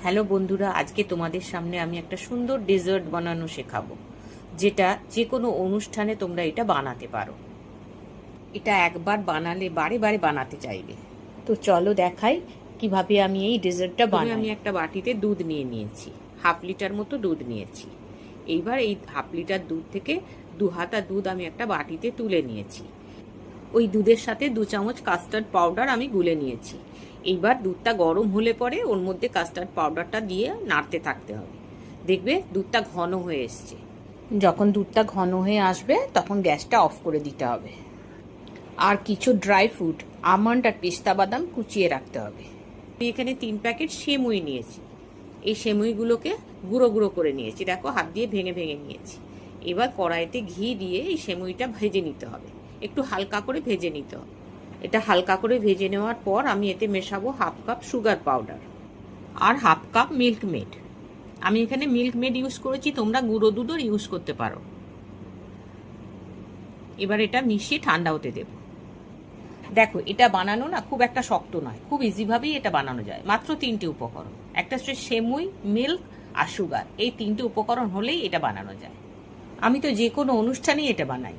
Hello বন্ধুরা, আজকে তোমাদের সামনে আমি একটা সুন্দর ডেজার্ট বানানো শেখাবো, যেটা যে কোনো অনুষ্ঠানে তোমরা এটা বানাতে পারো। এটা একবার বানালে বারে বারে বানাতে চাইবে। তো চলো দেখাই কিভাবে আমি এই ডেজার্টটা বানাই। আমি একটা বাটিতে দুধ নিয়েছি, 1/2 লিটার মতো দুধ নিয়েছি। এইবার এই 1/2 লিটার দুধ থেকে 2 হাতা দুধ আমি একটা বাটিতে তুলে নিয়েছি। ওই দুধের সাথে 2 চামচ কাস্টার্ড পাউডার আমি গুলে নিয়েছি। এইবার দুধটা গরম হলে পরে ওর মধ্যে কাস্টার্ড পাউডারটা দিয়ে নাড়তে থাকতে হবে। দেখবে দুধটা ঘন হয়ে এসছে। যখন দুধটা ঘন হয়ে আসবে তখন গ্যাসটা অফ করে দিতে হবে। আর কিছু ড্রাই ফ্রুট, আমন্ড আর পেস্তা বাদাম কুচিয়ে রাখতে হবে। আমি এখানে 3 প্যাকেট সেমুই নিয়েছি। এই সেমুইগুলোকে গুঁড়ো গুঁড়ো করে নিয়েছি, দেখো হাত দিয়ে ভেঙে ভেঙে নিয়েছি। এবার কড়াইতে ঘি দিয়ে এই সেমুইটা ভেজে নিতে হবে, একটু হালকা করে ভেজে নিতে হবে। এটা হালকা করে ভেজে নেওয়ার পর আমি এতে মেশাবো 1/2 কাপ সুগার পাউডার আর 1/2 কাপ মিল্ক মেড। আমি এখানে মিল্ক মেড ইউজ করেছি, তোমরা গুঁড়ো দুধও ইউজ করতে পারো। এবার এটা মিশিয়ে ঠান্ডা হতে দেব। দেখো এটা বানানো না খুব একটা শক্ত নয়, খুব ইজিভাবেই এটা বানানো যায়। মাত্র 3টে উপকরণ, একটা হচ্ছে সেমুই, মিল্ক আর সুগার। এই 3টে উপকরণ হলেই এটা বানানো যায়। আমি তো যে কোনো অনুষ্ঠানেই এটা বানাই।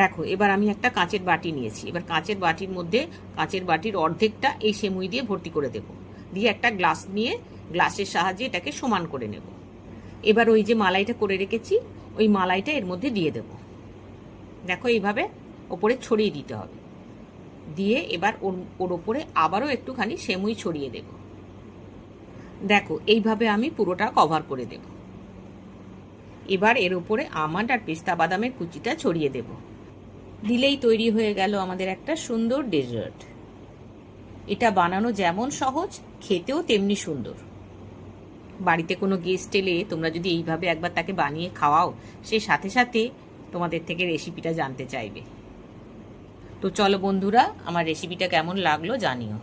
দেখো এবার আমি একটা কাঁচের বাটি নিয়েছি। এবার কাঁচের বাটির মধ্যে কাঁচের বাটির অর্ধেকটা এই সেমুই দিয়ে ভর্তি করে দেব। দিয়ে একটা গ্লাস নিয়ে গ্লাসের সাহায্যে এটাকে সমান করে নেব। এবার ওই যে মালাইটা করে রেখেছি ওই মালাইটা এর মধ্যে দিয়ে দেব। দেখো এইভাবে ওপরে ছড়িয়ে দিতে হবে। দিয়ে এবার ওর ওপরে আবারও একটুখানি সেমুই ছড়িয়ে দেব। দেখো এইভাবে আমি পুরোটা কভার করে দেব। এবার এর উপরে আমন্ড আর পেস্তা বাদামের কুচিটা ছড়িয়ে দেব। দিলেই তৈরি হয়ে গেল আমাদের একটা সুন্দর ডেজার্ট। এটা বানানো যেমন সহজ, খেতেও তেমনি সুন্দর। বাড়িতে কোনো গেস্ট এলে তোমরা যদি এইভাবে একবার তাকে বানিয়ে খাওয়াও, সে সাথে সাথে তোমাদের থেকে রেসিপিটা জানতে চাইবে। তো চলো বন্ধুরা, আমার রেসিপিটা কেমন লাগলো জানিও।